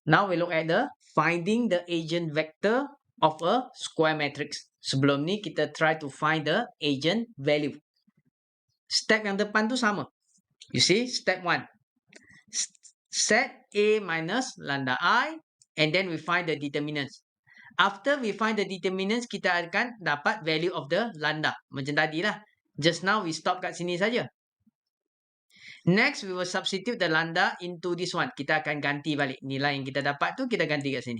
Now we look at the finding the agent vector of a square matrix. Sebelum ni kita try to find the agent value. Step yang depan tu sama. You see, step 1. Set A minus lambda I and then we find the determinants. After we find the determinants, kita akan dapat value of the lambda. Macam tadi lah. Just now we stop kat sini saja. Next, we will substitute the lambda into this one. Kita akan ganti balik. Nilai yang kita dapat tu, kita ganti kat sini.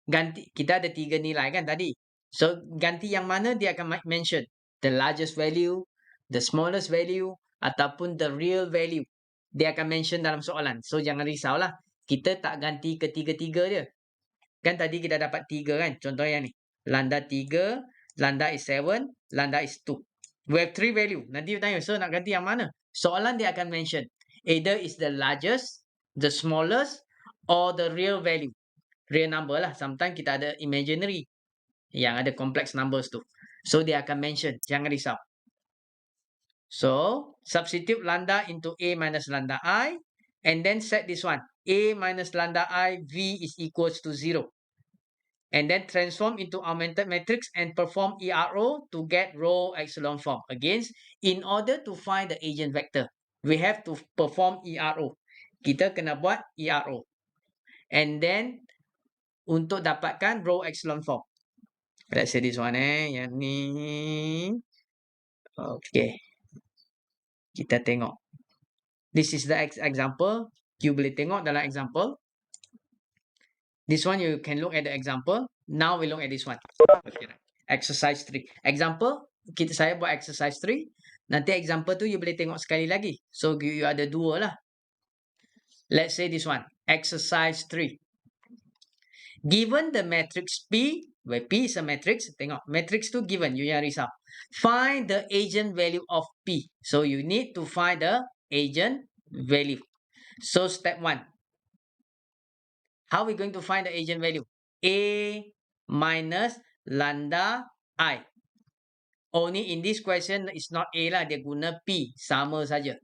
Ganti, kita ada 3 nilai kan tadi. So, ganti yang mana dia akan mention. The largest value, the smallest value, ataupun the real value. Dia akan mention dalam soalan. So, jangan risaulah. Kita tak ganti ketiga-tiga dia. Kan tadi kita dapat 3 kan. Contoh yang ni. Lambda 3, lambda is 7, lambda is 2. We have 3 value. Nanti tanya, so nak ganti yang mana? Soalan dia akan mention. Either is the largest, the smallest, or the real value. Real number lah. Sometimes kita ada imaginary. Yang ada complex numbers tu. So, dia akan mention. Jangan risau. So, substitute lambda into A minus lambda I. And then set this one. A minus lambda I, V is equals to 0. And then transform into augmented matrix and perform ERO to get row echelon form. Again, in order to find the agent vector, we have to perform ERO. Kita kena buat ERO. And then, untuk dapatkan row echelon form. Let's say this one yang ni. Okay. Kita tengok. This is the example. You boleh tengok dalam example. This one you can look at the example. Now we look at this one. Okay. Exercise 3. Example, saya buat exercise 3. Nanti example tu you boleh tengok sekali lagi. So you ada 2 lah. Let's say this one. Exercise 3. Given the matrix P, where P is a matrix, tengok. Matrix tu given, you yang risau. Find the agent value of P. So you need to find the agent value. So step 1. How are we going to find the agent value? A minus lambda I. Only in this question is not A lah. Dia guna P. Sama saja.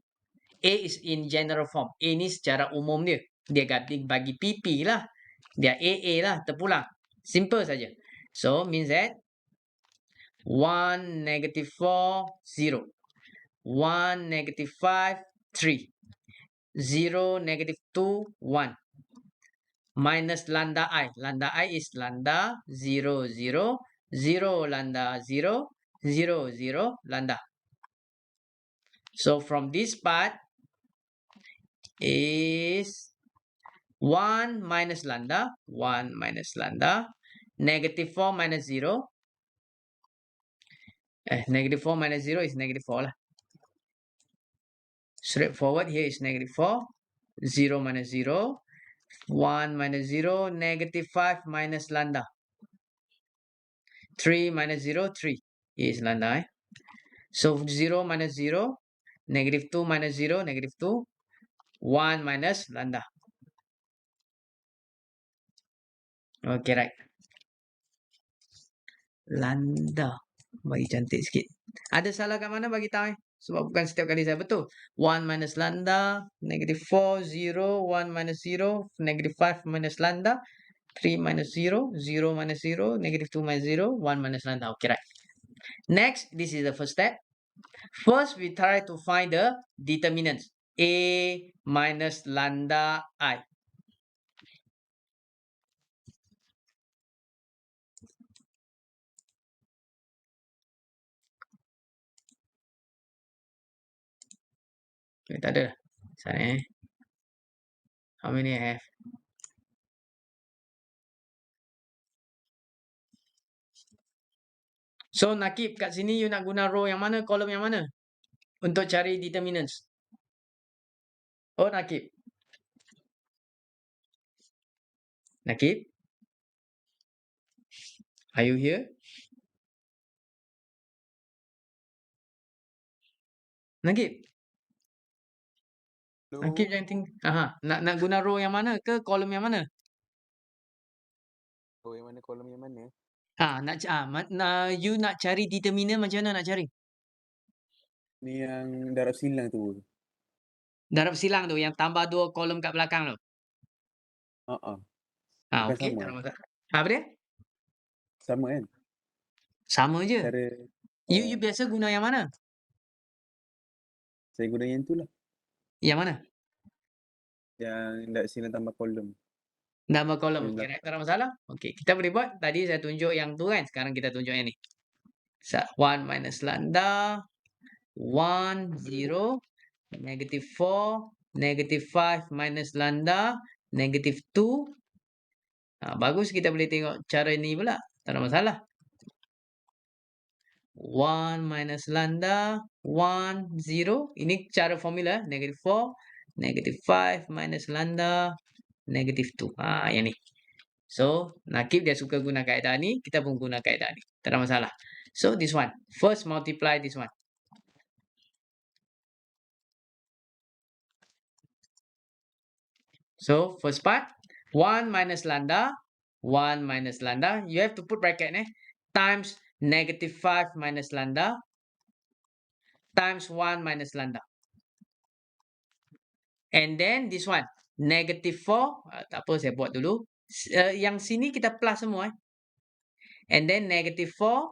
A is in general form. A ni secara umum dia. Dia bagi PP lah. Dia AA lah. Terpulang. Simple saja. So, means that 1, negative 4, 0. 1, negative 5, 3. 0, negative 2, 1. Minus lambda I. Lambda I is lambda 0, 0, 0, lambda 0, 0, 0, lambda. So from this part is 1 minus lambda, 1 minus lambda, negative 4 minus 0. Negative 4 minus 0 is negative 4 lah. Straightforward, here is negative 4, 0 minus 0, 1 minus 0, negative 5 minus lambda. 3 minus 0, 3 is lambda. So 0 minus 0, negative 2 minus 0, negative 2, 1 minus lambda. Okay, right. Lambda. Bagi cantik sikit. Ada salah kat mana bagi tahu? Sebab bukan setiap kali saya betul. 1 minus lambda, negative 4, 0, 1 minus 0, negative 5 minus lambda, 3 minus 0, 0 minus 0, negative 2 minus 0, 1 minus lambda. Okay, right. Next, this is the first step. First, we try to find the determinants. A minus lambda I. Okay, tak ada. Sana How many I have? So, Nakib, kat sini you nak guna row yang mana, kolom yang mana? Untuk cari determinants. Oh, Nakib. Nakib? Are you here? Nakib? Nakib jangan tinggal. Nak guna row yang mana ke kolom yang mana? Row yang mana, kolom yang mana? You nak cari determinant macam mana nak cari? Ni yang darab silang tu. Darab silang tu, yang tambah 2 kolom kat belakang tu. Heeh, Ah, bukan okey, sama? tak ada masalah. Apa dia? Sama kan? Sama je. Cara You biasa guna yang mana? saya guna yang tu lah, Yang mana? yang dak sini tambah kolom Nama kolom. yang Okey, right, belakang. tak ada masalah. Okey, kita boleh buat. Tadi saya tunjuk yang tu kan, sekarang kita tunjuk yang ni. 1 minus lambda, 1, 0, -4, -5 minus lambda, -2. Bagus kita boleh tengok cara ni pula, tak ada masalah. 1 minus lambda, 1, 0. Ini cara formula, -4, -5 minus lambda, -2. Yang ni. So, Nakib dia suka guna kaedah ni, kita pun guna kaedah ni. Tak ada masalah. So, this one. First multiply this one. So, first part, 1 minus lambda, 1 minus lambda. You have to put bracket times -5 minus lambda times 1 minus lambda. And then this one, -4. Tak apa, saya buat dulu. Yang sini kita plus semua. And then -4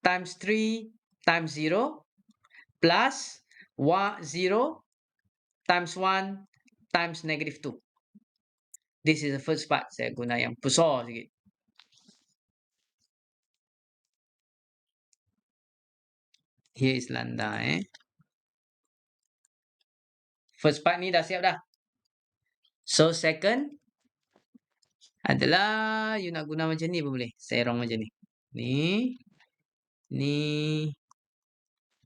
times 3 times 0 plus 0 times 1 times -2. This is the first part. Saya guna yang besar sikit. Here is lambda. First part ni dah siap dah. So, second adalah you nak guna macam ni pun boleh. Saya wrong macam ni. Ni. Ni.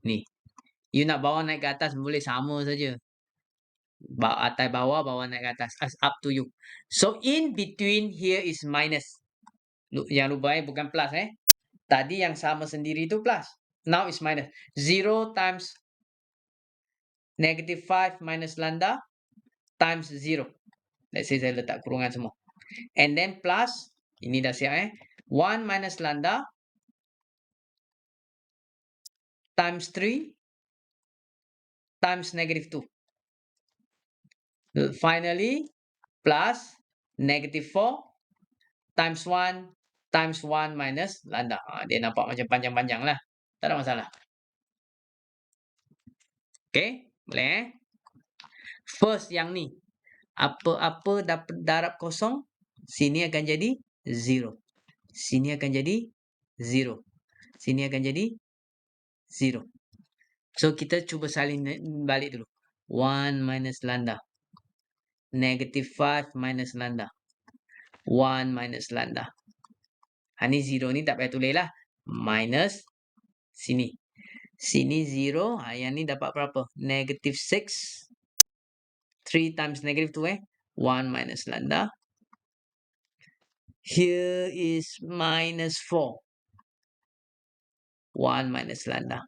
Ni. You nak bawa naik ke atas boleh sama saja. Atas bawah, bawah naik ke atas. Up to you. So, in between here is minus. Jangan lupa bukan plus Tadi yang sama sendiri tu plus. Now is minus. 0 times -5 minus lambda times 0. Let's say saya letak kurungan semua. And then plus, ini dah siap 1 minus lambda times 3 times -2. Finally, plus -4 times 1 times 1 minus lambda. Dia nampak macam panjang-panjang lah. Tak ada masalah. Okay, boleh First yang ni. Apa-apa dapat darab kosong, sini akan jadi 0. Sini akan jadi 0. Sini akan jadi 0. So, kita cuba salin balik dulu. 1 minus lambda. -5 minus lambda. 1 minus lambda. Ni 0 ni tak payah tulis lah. Minus sini. Sini 0. Yang ni dapat berapa? -6. 3 times -2 1 minus lambda. Here is -4. 1 minus lambda.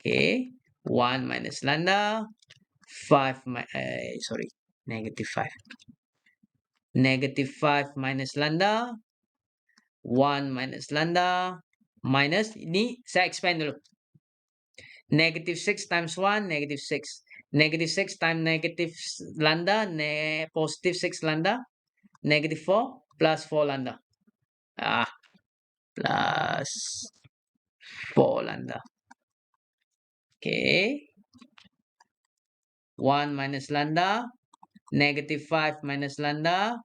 Okay. 1 minus lambda. 5 sorry. -5. -5 minus lambda. 1 minus lambda. Minus. Ini saya expand dulu. -6 times 1, -6. -6 times negative lambda, +6 lambda, -4 plus 4 lambda. Plus 4 lambda. Okay. 1 minus lambda, -5 minus lambda,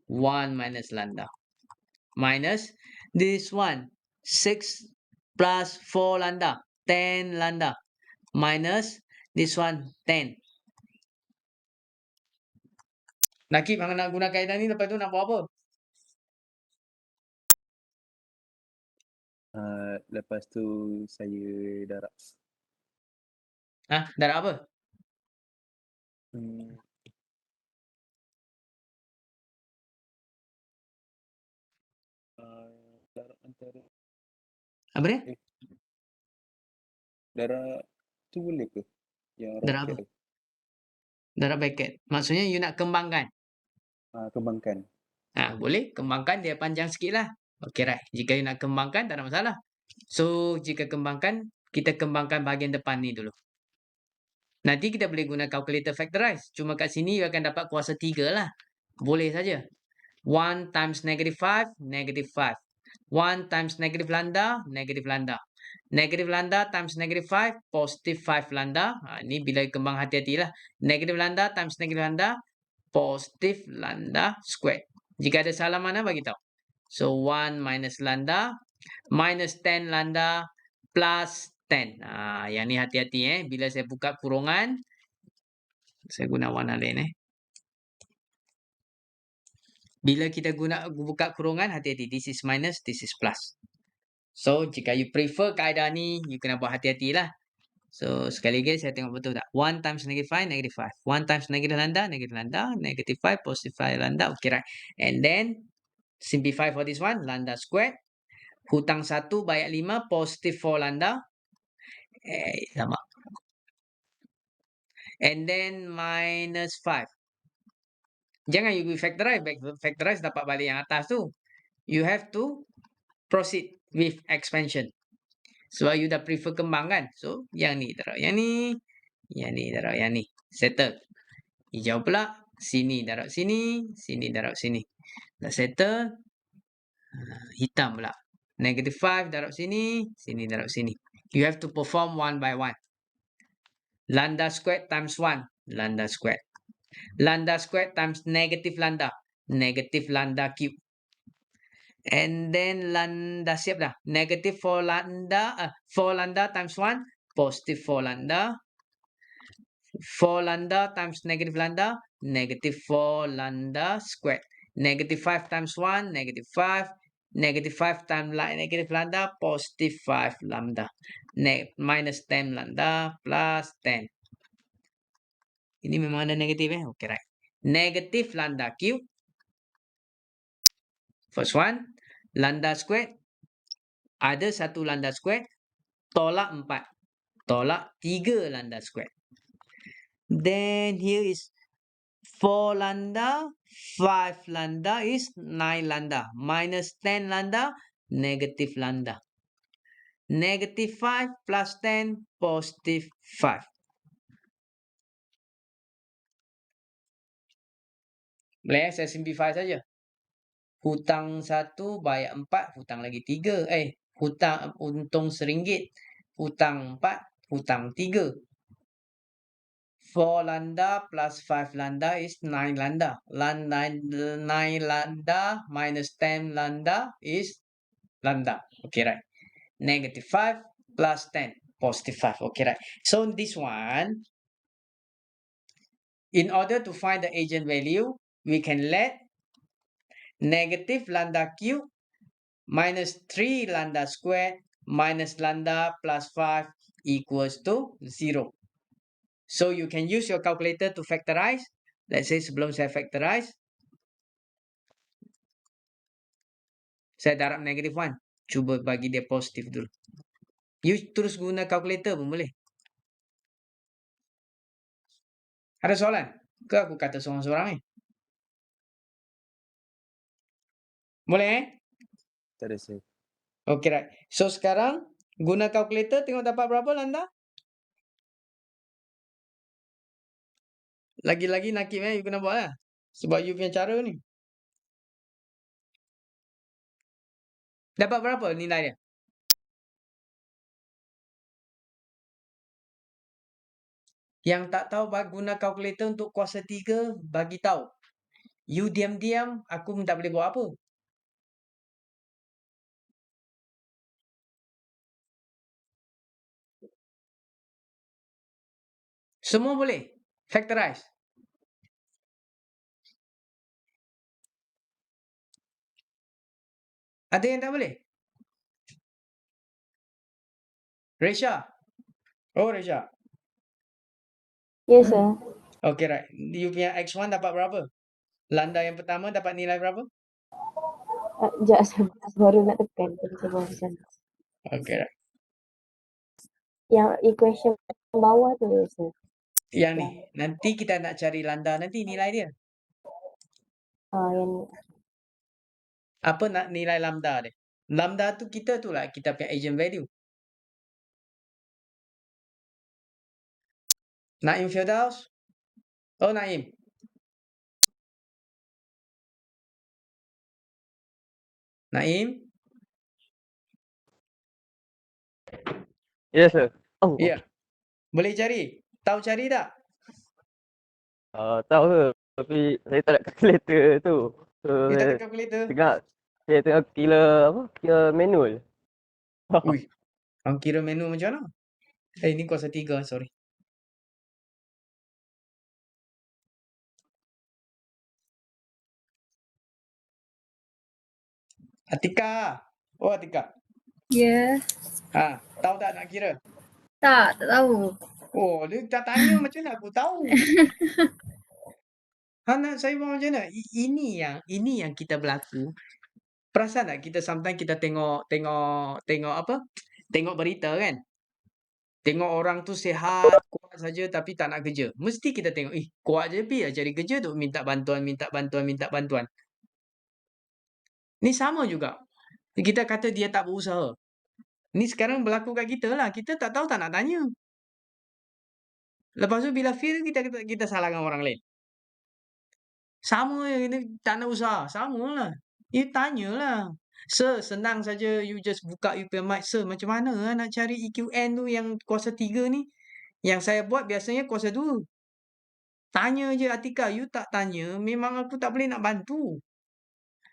1 minus lambda. Minus this one, 6 plus 4 lambda, 10 lambda. Minus this one, 10. Nakib, hang nak guna kaedah ni lepas tu nak buat apa? Lepas tu saya darab. Darab apa? Darab antara Apa dia? darab tu boleh ke? Yang Darab roket apa? tu. Darab bracket. Maksudnya you nak kembangkan. Kembangkan. Boleh. Kembangkan dia panjang sikit lah. Okay, right. Jika you nak kembangkan, tak ada masalah. So, jika kembangkan, kita kembangkan bahagian depan ni dulu. Nanti kita boleh guna calculator factorize. Cuma kat sini you akan dapat kuasa 3 lah. Boleh saja. 1 times negative 5, negative 5. 1 times negative lambda, negative lambda. Negative lambda times negative 5, positive 5 lambda. Ini bila kembang hati-hatilah. Negative lambda times negative lambda, positive lambda squared. Jika ada salah mana, bagi tahu. So, 1 minus lambda, minus 10 lambda, plus 10. Yang ni hati-hati. Bila saya buka kurungan, saya guna warna lain. Bila kita buka kurungan, hati-hati. This is minus, this is plus. So, jika you prefer kaedah ni, you kena buat hati-hatilah. So, sekali lagi saya tengok betul tak? 1 times negative 5, negative 5. 1 times negative lambda, negative 5, positive 5 lambda. Okay, right. And then, simplify for this one, lambda squared. Hutang 1 bayat 5, positive 4 lambda. Sama. And then, minus 5. Jangan you factorize. Factorize dapat balik yang atas tu. You have to proceed with expansion. Sebab you dah prefer kembang kan. So, yang ni taruh yang ni. Yang ni taruh yang ni. Settle. Hijau pula. Sini taruh sini. Sini taruh sini. Dah settle. Hitam pula. Negative 5 taruh sini. Sini taruh sini. You have to perform one by one. Lambda squared times 1. Lambda squared. Lambda squared times negative lambda. Negative lambda cube. And then lambda siap dah. Negative 4 lambda. 4 lambda times 1. Positive 4 lambda. 4 lambda times negative lambda. Negative 4 lambda squared. Negative 5 times 1. Negative 5. Negative 5 times negative lambda. Positive 5 lambda. Minus 10 lambda. Plus 10. Ini memang ada negatif Okay, right. Negative lambda cube. First one. Lambda squared. Ada 1 lambda squared. Tolak 4. Tolak 3 lambda squared. Then here is 4 lambda. 5 lambda is 9 lambda. Minus 10 lambda. Negative lambda. Negative 5 plus 10. Positive 5. Boleh saya simplify saja. Hutang 1 bayar 4. Hutang lagi 3. Hutang untung RM1. Hutang 4. Hutang 3. 4 lambda plus 5 lambda is 9 lambda. 9 lambda minus 10 lambda is lambda. Okay, right. Negative 5 plus 10. Positive 5. Okay, right. So, this one, in order to find the agent value, we can let negative lambda cube minus 3 lambda squared minus lambda plus 5 equals to 0. So, you can use your calculator to factorize. Let's say sebelum saya factorize, saya darab negative 1. Cuba bagi dia positif dulu. You terus guna calculator pun boleh. Ada soalan? Ke aku kata seorang-seorang ni? Boleh Tak ada sir. Okay, right. So, sekarang guna calculator tengok dapat berapa lambda? Lagi-lagi nakib you kena buat lah. Sebab you punya cara ni. Dapat berapa nilai dia? Yang tak tahu guna kalkulator untuk kuasa 3, bagi tahu. You diam-diam, aku tak boleh buat apa. Semua boleh. Factorize. Ada yang tak boleh? Resha. Oh, Resha. Yes, sir. Okay, right. You punya X1 dapat berapa? Lambda yang pertama dapat nilai berapa? Sekejap, saya baru nak tekan. Tadi saya baru pesan. Okay, right. Yang equation bawah tu, sir. Yang ni. Nanti kita nak cari lambda nanti nilai dia. Yang ni. Apa nak nilai lambda dia? Lambda tu kita tu lah. Kita punya agent value. Naim Firdaus? Oh, Naim. Naim? Yes, sir. Oh, Ya. Boleh cari? Tahu cari tak? tahu sir. Tapi saya tak ada calculator tu. So, You tak ada calculator? saya tengah kira apa? Kira manual. Ui, hang kira menu macam mana? Ini kuasa 3, sorry. Atika. Oh, Atika. Ya, Tahu tak nak kira? tak tahu. Oh, dia tak tanya macam mana aku tahu. Nak saya buat macam mana? Ini yang kita berlaku. Perasan tak kita sometimes kita tengok apa? Tengok berita kan? Tengok orang tu sihat, kuat saja tapi tak nak kerja. Mesti kita tengok, kuat je pi cari kerja tu minta bantuan. Ni sama juga. Kita kata dia tak berusaha. Ni sekarang berlaku kat kita lah. Kita tak tahu tak nak tanya. Lepas tu bila feel kita salahkan orang lain. Sama je kita tak nak usaha. Sama lah. You tanyalah. Sir, senang saja you just buka you punya mic. Sir, macam mana nak cari EQN tu yang kuasa 3 ni? Yang saya buat biasanya kuasa 2. Tanya je Atika. You tak tanya, memang aku tak boleh nak bantu.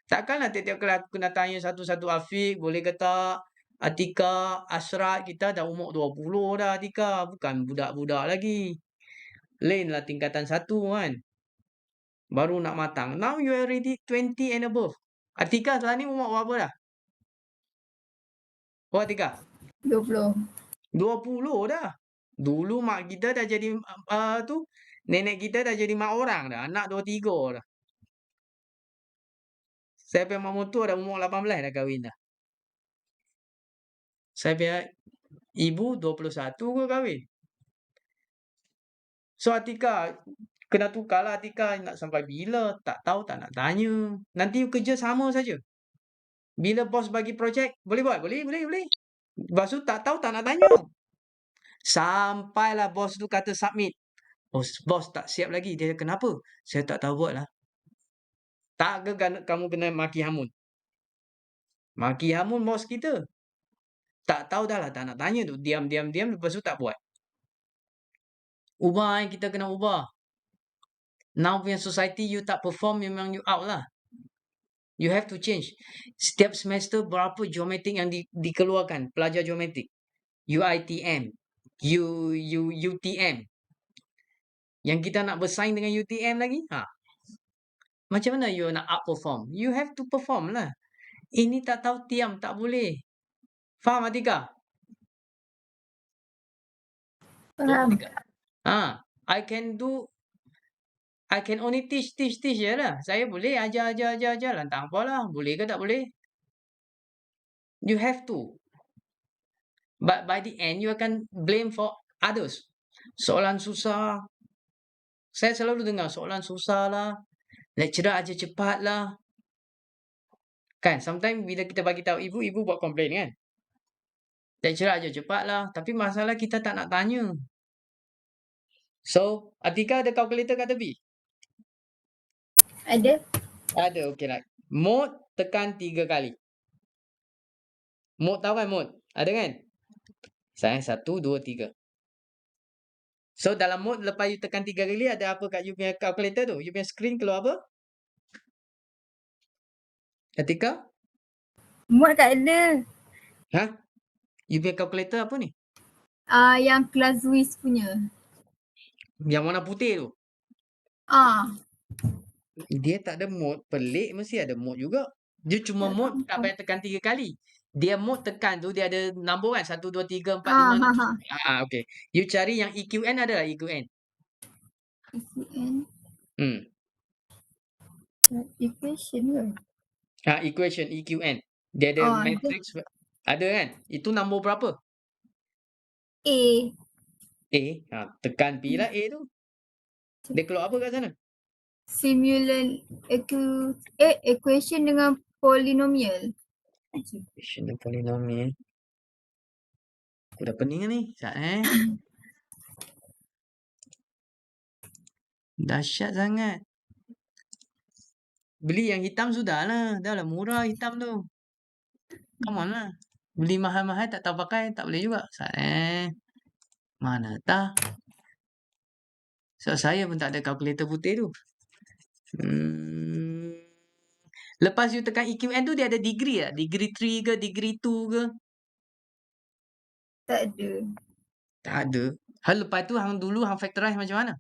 Takkanlah tiap-tiap kali aku kena tanya satu-satu Afiq, boleh ke tak? Atika, Asrat, kita dah umur 20 dah Atika. Bukan budak-budak lagi. Lain lah tingkatan 1 kan. Baru nak matang. Now you already 20 and above. Atika sekarang ni umur berapa dah? Oh Atika? 20. 20 dah. Dulu mak kita dah jadi nenek kita dah jadi mak orang dah. Anak 23 dah. Saya punya mak mertua dah umur 18 dah kahwin dah. Saya punya ibu 21 ke kahwin. So Atika, kena tukarlah Atika nak sampai bila. Tak tahu tak nak tanya. Nanti you kerja sama saja. Bila bos bagi projek, boleh buat? Boleh. Lepas tu tak tahu tak nak tanya. Sampailah bos tu kata submit. Oh, bos tak siap lagi. Dia kenapa? Saya tak tahu buat lah. Tak ke kamu kena maki hamun? Maki hamun bos kita. Tak tahu dah lah, tak nak tanya tu. Diam, lepas tu tak buat. Ubah kita kena ubah. Now punya society you tak perform memang you out lah. You have to change. Setiap semester berapa geometrik yang dikeluarkan pelajar geometrik? UITM, UTM. Yang kita nak bersaing dengan UTM lagi? Macam mana you nak outperform? You have to perform lah. Ini tak tahu tiam, tak boleh. Faham Atika? Faham. I can only teach je lah. Saya boleh ajar lah. Tak apalah. Boleh ke tak boleh? You have to. But by the end, you akan blame for others. Soalan susah. Saya selalu dengar soalan susah lah. Lecturer aja cepat lah. Kan, sometimes bila kita bagi tahu ibu buat komplain kan. Lecturer aja cepat lah. Tapi masalah kita tak nak tanya. So, Atika ada calculator kat tepi? Ada? Ada, okey lah. Mode tekan 3 kali. Mode tahu kan mode? Ada kan? Saya 1, 2, 3. So, dalam mode lepas you tekan 3 kali, ada apa kat you punya calculator tu? You punya screen keluar apa? Atika? Muat tak ada. You punya calculator apa ni? Yang kelas Wiz punya. Yang warna putih tu? Dia tak ada mode. Pelik mesti ada mode juga. Dia cuma mode tak payah tekan 3 kali. Dia mode tekan tu dia ada nombor kan? 1, 2, 3, 4, 5, 6. Okay. You cari yang EQN ada lah EQN. EQN. Equation ke? Equation EQN. Dia ada matrix. Ada kan? Itu nombor berapa? A. Tekan P lah A tu. Dia keluar apa kat sana? Simulant equation dengan polinomial. Equation dan polinomial. Aku dah pening ni. Sekejap Dahsyat sangat. Beli yang hitam sudahlah. Dah lah murah hitam tu. Come on lah. Beli mahal-mahal tak tahu pakai, tak boleh juga. Mana tah? So, saya pun tak ada kalkulator putih tu. Lepas you tekan EQN tu dia ada degree tak? Degree 3 ke, degree 2 ke? Tak ada. Tak ada. Hal lepas tu hang dulu hang factorize macam mana?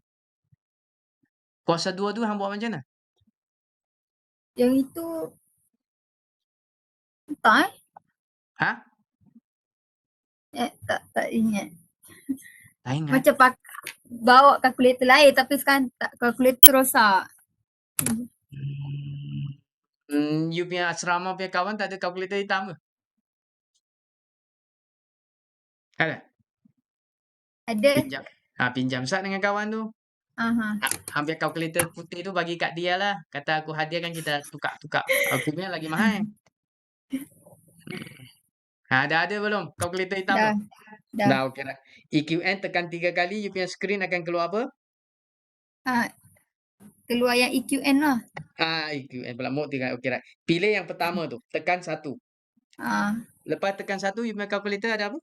Kuasa 2 tu hang buat macam mana? Yang itu entah Ha? tak ingat. Tak ingat. Macam bawa kalkulator lain tapi sekarang tak, kalkulator rosak. You punya asrama punya kawan tak ada kalkulator hitam ke? Ada? Ada. Pinjam. Pinjam sat dengan kawan tu. Aha. Hampir kalkulator putih tu bagi kat dia lah. Kata aku hadiahkan, kita tukar-tukar. Aku punya lagi mahal. Dah ada belum kalkulator hitam tu? Dah. Dah okey dah. EQN tekan 3 kali, you punya screen akan keluar apa? Keluar yang EQN lah. EQN pula. Mode 3. Okey dah. Pilih yang pertama tu. Tekan 1. Lepas tekan 1, you punya kalkulator ada apa?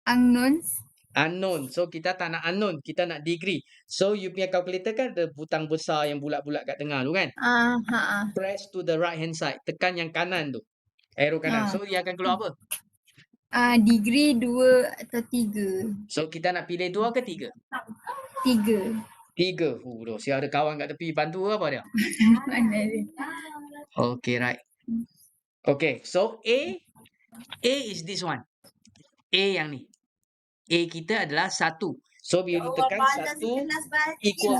Unknowns. Unknown. So, kita tak nak unknown. Kita nak degree. So, you punya calculator kan ada butang besar yang bulat-bulat kat tengah tu kan? Press to the right hand side. Tekan yang kanan tu. Arrow kanan. So, dia akan keluar apa? Degree 2 atau 3. So, kita nak pilih 2 ke 3? 3. 3. Doh, si ada kawan kat tepi bantu apa dia? Mana dia? Okay, right. Okay, so A is this one. A yang ni. A kita adalah 1. So, bila tekan 1 equal.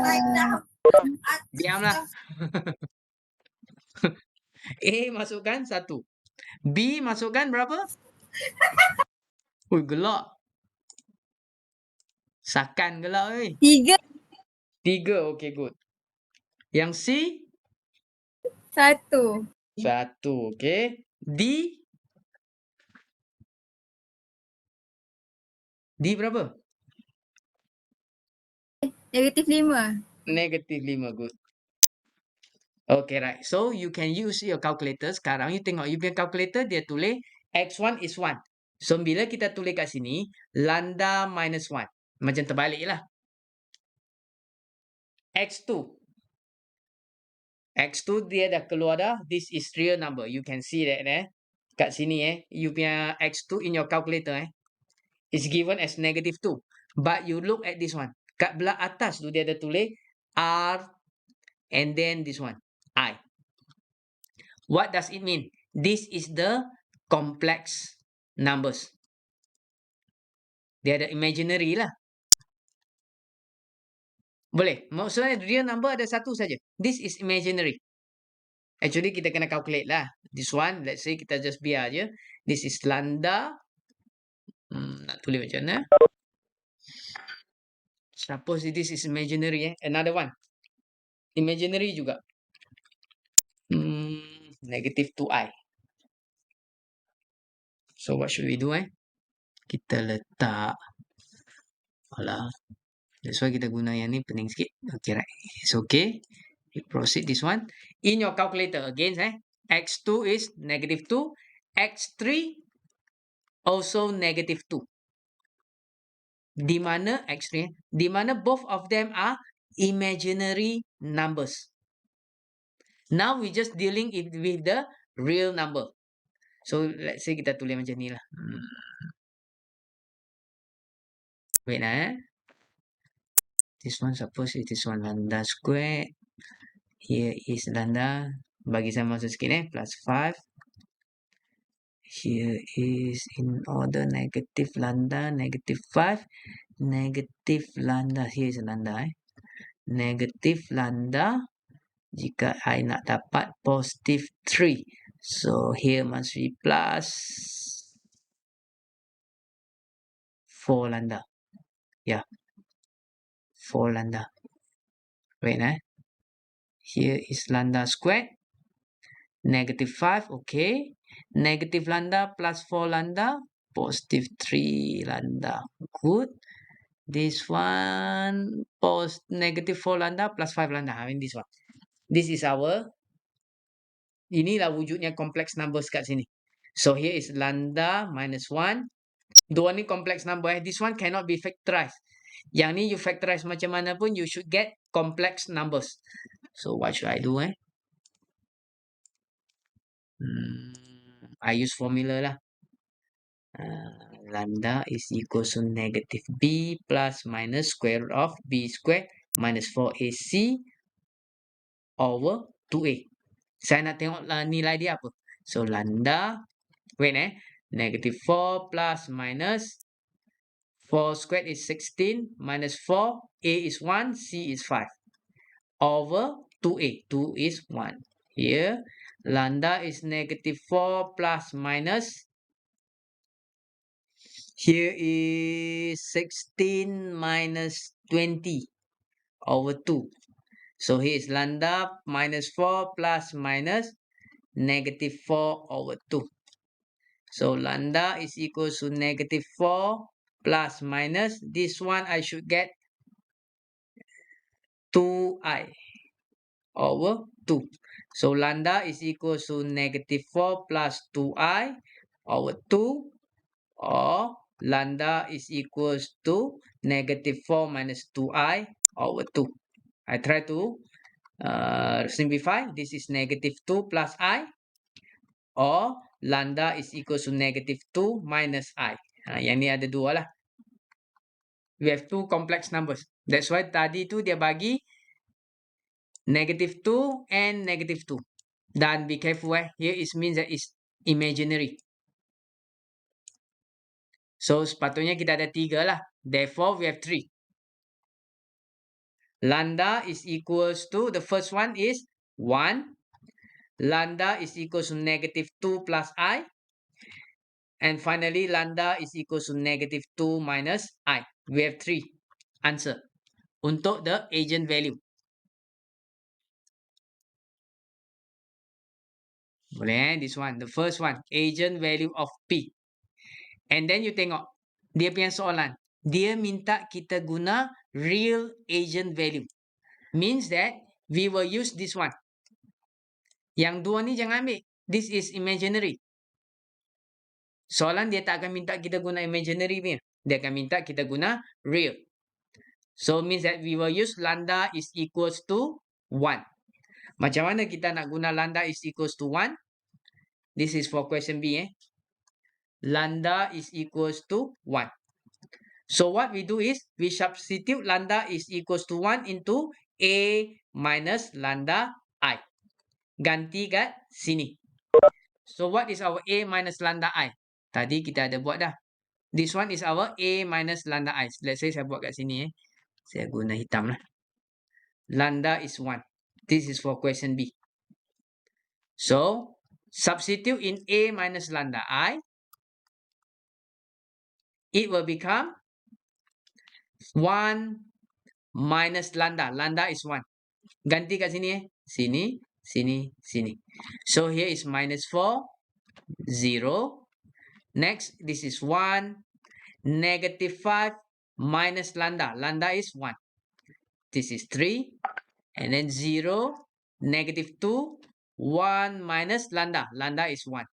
Diamlah. A masukkan 1. B masukkan berapa? Gelak. Sakan gelak oi. 3. 3, okay, good. Yang C? 1. 1, okay. D? D berapa? -5. -5, good. Okay, right. So, you can use your calculator. Sekarang, you tengok you punya calculator, dia tulis X1 is 1. So, bila kita tulis kat sini, lambda minus 1. Macam terbalik lah. X2. X2 dia dah keluar dah. This is real number. You can see that kat sini you punya X2 in your calculator is given as -2. But you look at this one. Kat belah atas tu dia ada tulis R and then this one I. What does it mean? This is the complex numbers. Dia ada imaginary lah. Boleh. Maksudnya real number ada satu saja. This is imaginary. Actually kita kena calculate lah. This one, let's say kita just biar je. This is lambda. Nak tulis macam mana? Suppose this is imaginary Another one. Imaginary juga. -2i. So what should we do Kita letak. Alah. That's why kita guna yang ni pening sikit. Okay, right. It's okay. You proceed this one. In your calculator again X2 is -2. X3 also -2. Di mana X3? Di mana both of them are imaginary numbers. Now we just dealing with the real number. So let's say kita tulis macam ni lah. Wait This one suppose it is 1 lambda square. Here is lambda. Bagi saya masuk sikit plus 5. Here is in order negative lambda, -5, negative lambda. Here is lambda Negative lambda. Jika I nak dapat positive 3. So here must be plus 4 lambda. Yeah. 4 lambda. Wait Here is lambda squared. -5, okay. Negative lambda plus 4 lambda. Positive 3 lambda. Good. This one post negative 4 lambda plus 5 lambda. I mean this one. This is our, inilah wujudnya complex numbers kat sini. So here is lambda minus 1. Dua ni complex number. This one cannot be factorized. Yang ni you factorize macam mana pun, you should get complex numbers. So what should I do? I use formula lah. Lambda is equal to negative b plus minus square root of b square minus 4ac over 2a. Saya nak tengok nilai dia apa. So lambda, wait negative 4 plus minus 4 squared is 16 minus 4, a is 1, c is 5 over 2a, 2 is 1. Here lambda is negative 4 plus minus, here is 16 minus 20 over 2. So here is lambda minus 4 plus minus negative 4 over 2. So lambda is equal to negative 4 plus minus, this one I should get 2i over 2. So lambda is equal to negative 4 plus 2i over 2, or lambda is equals to negative 4 minus 2i over 2. I try to simplify. This is negative 2 plus I, or lambda is equal to negative 2 minus I. Yang ni ada dua lah. We have two complex numbers. That's why tadi tu dia bagi negative 2 and negative 2. Dan be careful here it means that it's imaginary. So sepatutnya kita ada 3 lah. Therefore we have 3. Lambda is equals to, the first one is 1. Lambda is equals to negative 2 plus I. And finally lambda is equals to negative 2 minus I. We have 3 answer untuk the agent value. Boleh this one, the first one, agent value of P. And then you tengok dia punya soalan, dia minta kita guna real agent value. Means that we will use this one. Yang dua ni jangan ambil. This is imaginary. Soalan dia tak akan minta kita guna imaginary punya. Dia akan minta kita guna real. So means that we will use lambda is equals to 1. Macam mana kita nak guna lambda is equals to 1? This is for question B. Lambda is equals to 1. So what we do is, we substitute lambda is equals to 1 into A minus lambda I. Ganti kat sini. So what is our A minus lambda I? Tadi kita ada buat dah. This one is our A minus lambda I. Let's say saya buat kat sini. Saya guna hitam lah. Lambda is 1. This is for question B. So substitute in A minus lambda I. It will become 1 minus lambda. Lambda is 1. Ganti kat sini Sini, sini, sini. So here is minus 4, 0. Next, this is 1. Negative 5 minus lambda. Lambda is 1. This is 3. And then 0, negative 2, 1 minus lambda. Lambda is 1.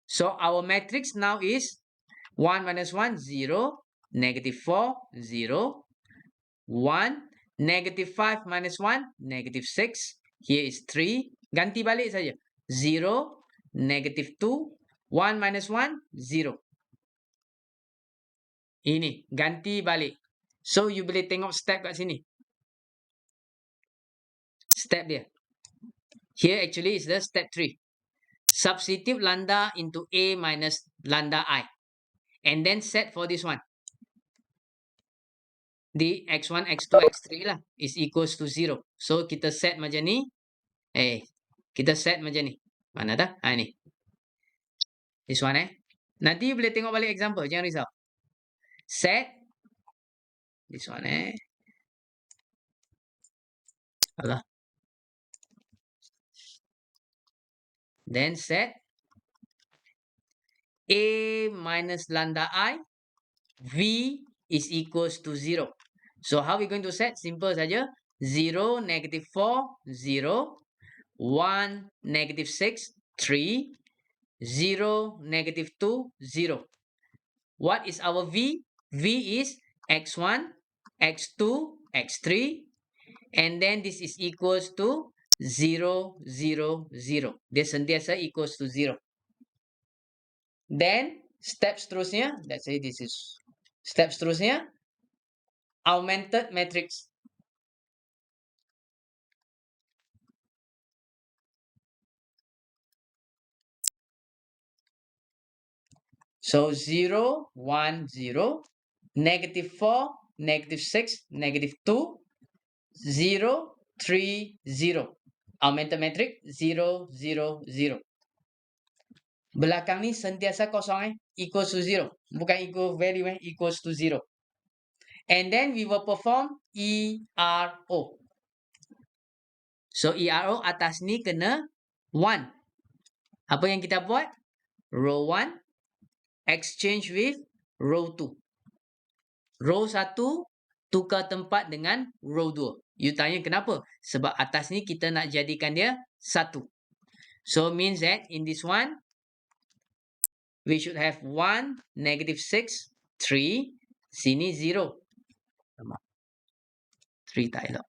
So our matrix now is 1 minus 1, 0. Negative 4, 0. 1. Negative 5 minus 1, negative 6. Here is 3. Ganti balik saja. 0, negative 2. 1 minus 1, 0. Ini, ganti balik. So, you boleh tengok step kat sini. Step dia. Here actually is the step 3. Substitute lambda into A minus lambda I. And then set for this one. The x1, x2, x3 lah is equals to 0. So, kita set macam ni. Kita set macam ni. Mana dah? Ni. This one Nanti boleh tengok balik example. Jangan risau. Set. This one Alah. Then set A minus lambda I. V is equals to 0. So how we going to set? Simple saja. 0, -4, 0. 1, -6, 3. 0, -2, 0. What is our V? V is x1, x2, x3. And then this is equals to 0, 0, 0. Dia sentiasa equals to 0. Then, step seterusnya, let's say this is step seterusnya, augmented matrix. So 0, 1, 0, -4, -6, -2, 0, 3, 0. Augmented matrix 0, 0, 0. Belakang ni sentiasa kosong equals to 0. Bukan equal value equals to 0. And then we will perform ERO. So ERO atas ni kena 1. Apa yang kita buat? Row 1 exchange with row 2. Row 1 tukar tempat dengan row 2. You tanya kenapa? Sebab atas ni kita nak jadikan dia 1. So means that in this one we should have 1, -6, 3. Sini 0. 3 tak elok.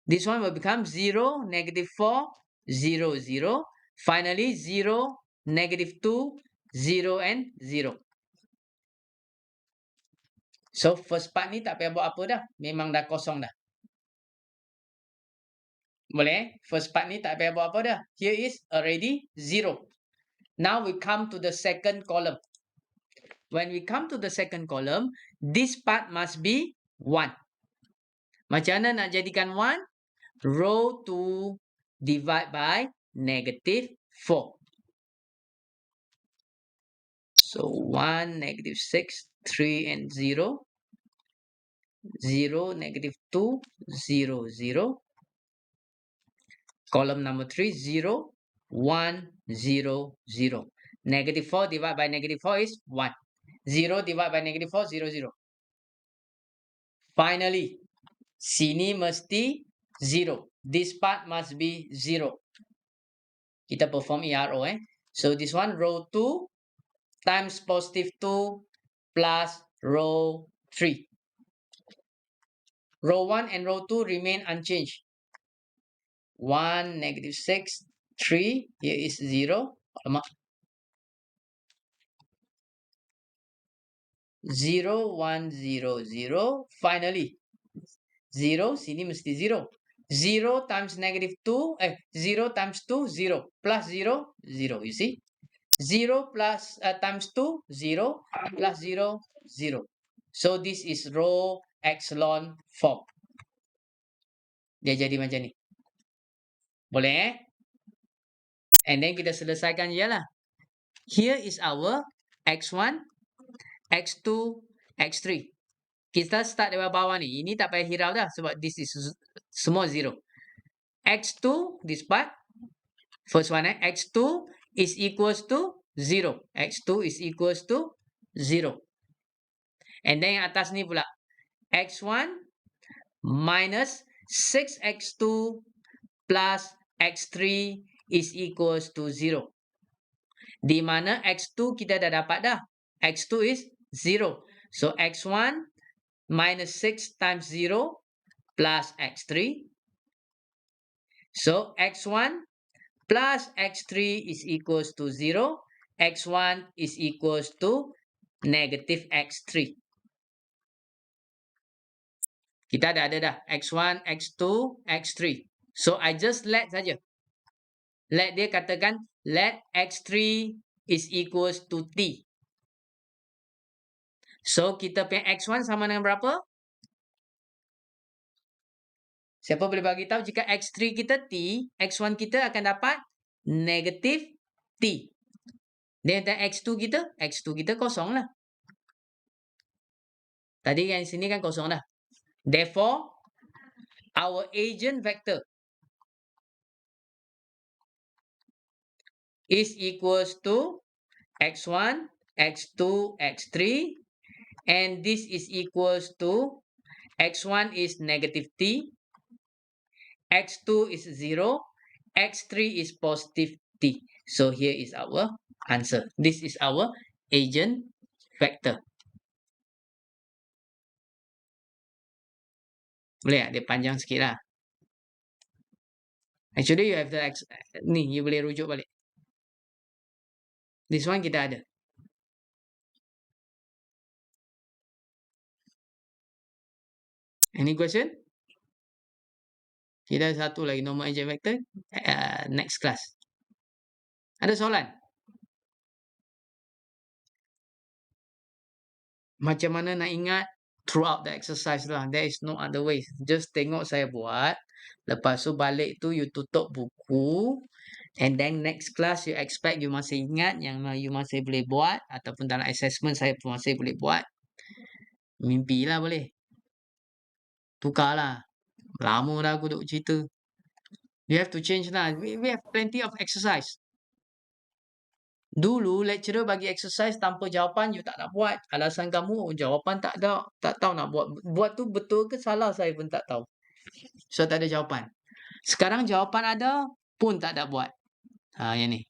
This one will become 0, -4, 0, 0. Finally 0, -2, 0 and 0. So first part ni tak payah buat apa dah. Memang dah kosong dah. Boleh? First part ni tak payah buat apa dah. Here is already 0. Now we come to the second column. When we come to the second column, this part must be 1. Macam mana nak jadikan 1? Row 2 divide by -4. So 1, -6, 3 and 0. 0, -2, 0, 0. Column number 3, 0, 1, 0, 0. -4 divided by -4 is 1. 0 divided by -4, 0, 0. Finally, sini mesti 0. This part must be 0. Kita perform ERO. So this one, row 2 times +2 plus row 3. Row 1 and row 2 remain unchanged. 1, -6, 3. Here is 0. 0, 1, 0, 0. Finally, 0. Sini mesti 0. 0 times -2. 0 times 2, 0. Plus 0, 0. You see? 0 plus times 2, 0. Plus 0, 0. So this is row echelon form. Dia jadi macam ni. Boleh And then kita selesaikan je lah. Here is our x1, x2, x3. Kita start dari bawah ni. Ini tak payah hirau dah sebab this is semua 0. x2, this part. First one x2 is equals to 0. x2 is equals to 0. And then yang atas ni pula. x1 minus 6x2 plus x3 is equals to 0. Di mana x2 kita dah dapat dah. x2 is 0. So x1 minus 6 times 0 plus x3. So x1 plus x3 is equals to 0. x1 is equals to -x3. Kita dah ada dah. x1, x2, x3. So I just let saja. Let dia katakan let x3 is equals to t. So kita punya x1 sama dengan berapa? Siapa boleh bagi tahu jika x3 kita t, x1 kita akan dapat -t. Dan x2 kita kosong lah. Tadi yang sini kan kosong dah. Therefore, our agent vector is equals to x1 x2, x3, and this is equals to x1 is negative t, x2 is 0, x3 is positive t. So here is our answer. This is our agent vector. Boleh tak? Dia panjang sikit lah. Actually, you have the ni, you boleh rujuk balik. This one kita ada. Any question? Kita ada satu lagi normal agent vector. Next class. Ada soalan? Macam mana nak ingat? Throughout the exercise lah. There is no other way. Just tengok saya buat. Lepas tu balik tu you tutup buku. And then next class you expect you masih ingat yang you masih boleh buat. Ataupun dalam assessment saya pun masih boleh buat. Mimpi lah boleh. Tukarlah. Lama dah aku duk cerita. You have to change lah. We have plenty of exercise. Dulu lecturer bagi exercise tanpa jawapan you tak nak buat. Alasan kamu jawapan tak ada. Tak tahu nak buat. Buat tu betul ke salah saya pun tak tahu. So tak ada jawapan. Sekarang jawapan ada pun tak ada buat. Yang ni.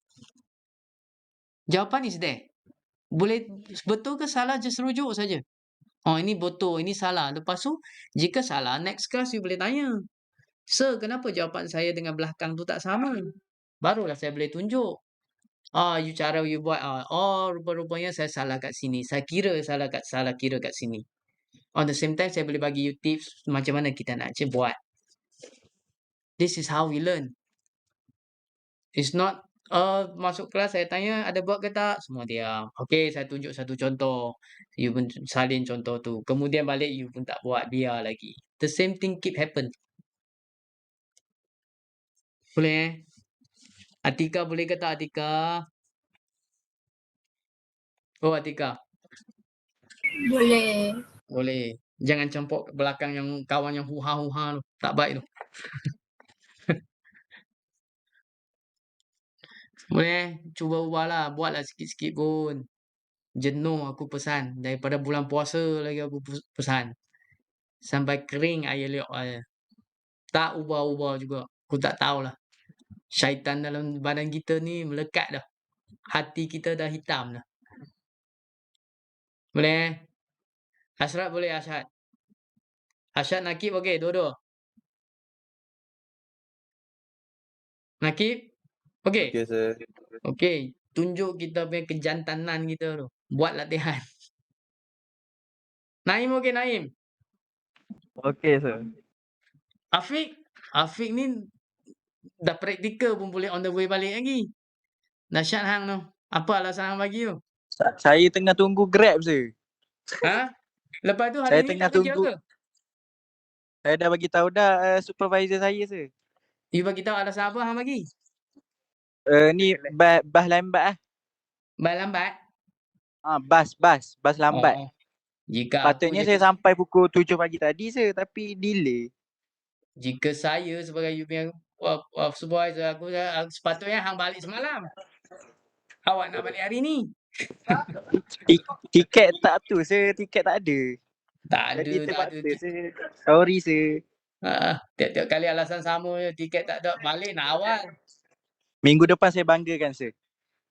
Jawapan is there. Boleh betul ke salah just rujuk saja. Oh ini betul, ini salah. Lepas tu jika salah next class you boleh tanya. Sir, kenapa jawapan saya dengan belakang tu tak sama? Barulah saya boleh tunjuk. You cara you buat. Rupa-rupanya saya salah kat sini. Saya kira salah kira kat sini. On the same time, saya boleh bagi you tips macam mana kita nak buat. This is how we learn. It's not, masuk kelas saya tanya ada buat ke tak? Semua diam. Okay, saya tunjuk satu contoh. You pun salin contoh tu. Kemudian balik you pun tak buat. Biar lagi. The same thing keep happen. Boleh Atika boleh ke tak Atika? Oh Atika. Boleh. Boleh. Jangan campur belakang yang kawan yang huha-huha tu. Tak baik tu. Boleh. Cuba ubahlah. Buatlah sikit-sikit pun. Jenuh aku pesan. Daripada bulan puasa lagi aku pesan. Sampai kering air liok saya. Tak ubah-ubah juga. Aku tak tahulah. Syaitan dalam badan kita ni melekat dah. Hati kita dah hitam dah. Boleh? Ashraf boleh Ashraf? Ashraf Nakib okey dua-dua? Nakib? Okey? Okay, sir. Okey. Tunjuk kita punya kejantanan kita tu. Buat latihan. Naim okey Naim? Okey, sir. Afiq? Afiq ni dah praktikal pun boleh on the way balik lagi. Dahsyat hang tu. Apa alasan hang bagi tu? Saya tengah tunggu Grab, sir. Ha? Lepas tu Saya hari ni tengah tak kerja tunggu. ke? Saya dah bagi tahu dah supervisor saya, sir. You bagi tahu alasan apa hang bagi? Ni bas lambat ah. Balik lambat? Bas lambat. Oh. Jika aku Patutnya jadi, saya sampai pukul 7 pagi tadi, sir, tapi delay. jika saya sebagai you punya supervisor aku sepatutnya hang balik semalam. Awak nak balik hari ni. Tiket tak tu, sir. Tiket tak ada. Tak Jadi ada. terpaksa, sir. Sorry, sir. Tiap-tiap kali alasan sama je. Tiket tak ada. Balik nak awal. Minggu depan saya banggakan, sir.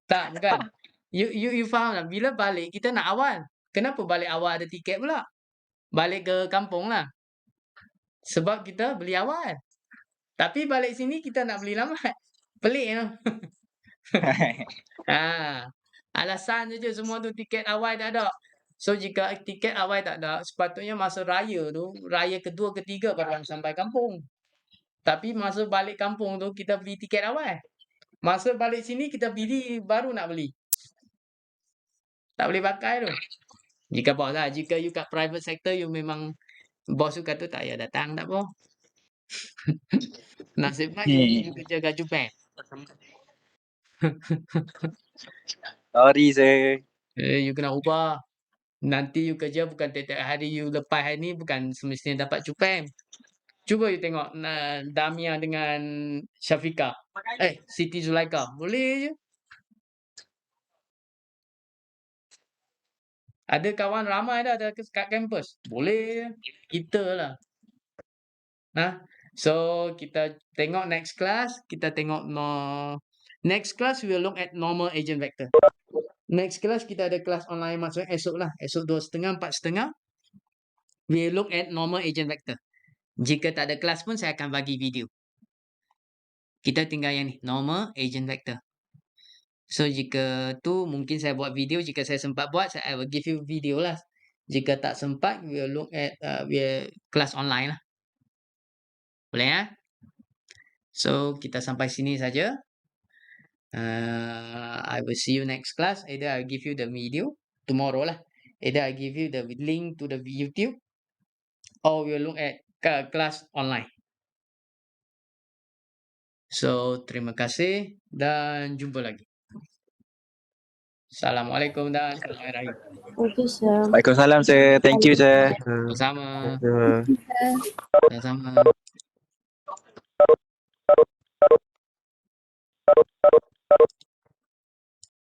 Tak, bukan. You faham tak? Bila balik, kita nak awal. Kenapa balik awal ada tiket pula? Balik ke kampung lah. Sebab kita beli awal. Tapi balik sini kita nak beli lambat. Pelik tu. Alasan je semua tu tiket awal tak ada. So jika tiket awal tak ada, sepatutnya masa raya tu, raya kedua, ketiga baru sampai kampung. Tapi masa balik kampung tu, kita beli tiket awal. Masa balik sini, kita baru nak beli. Tak boleh pakai tu. Jika bos lah, jika you kat private sector, you memang bos you kata tak payah datang, tak apa. Nasib baik you kerja kat Japan. Sorry, sir. You kena ubah. Nanti you kerja bukan tiap-tiap hari you lepas hari ni bukan semestinya dapat Japan. Cuba you tengok Damia dengan Syafiqah. Siti Zulaika. Boleh je. Ada kawan ramai dah kat kampus. Boleh kita lah. So kita tengok next class, kita tengok next class we will look at normal agent vector. Next class kita ada kelas online maksudnya esok lah. Esok 2:30, 4:30. We will look at normal agent vector. Jika tak ada kelas pun saya akan bagi video. Kita tinggal yang ni, normal agent vector. So jika tu mungkin saya buat video, jika saya sempat buat, I will give you video lah. Jika tak sempat, we will look at kelas online lah. Boleh ya? So kita sampai sini saja. I will see you next class. Either I'll give you the video tomorrow lah. Either I give you the link to the YouTube or we'll look at class online. So terima kasih dan jumpa lagi. Assalamualaikum dan selamat hari raya. Thank you, sir. Waalaikumsalam, sir. Thank you, sir. Sama-sama. Uh, Sama-sama.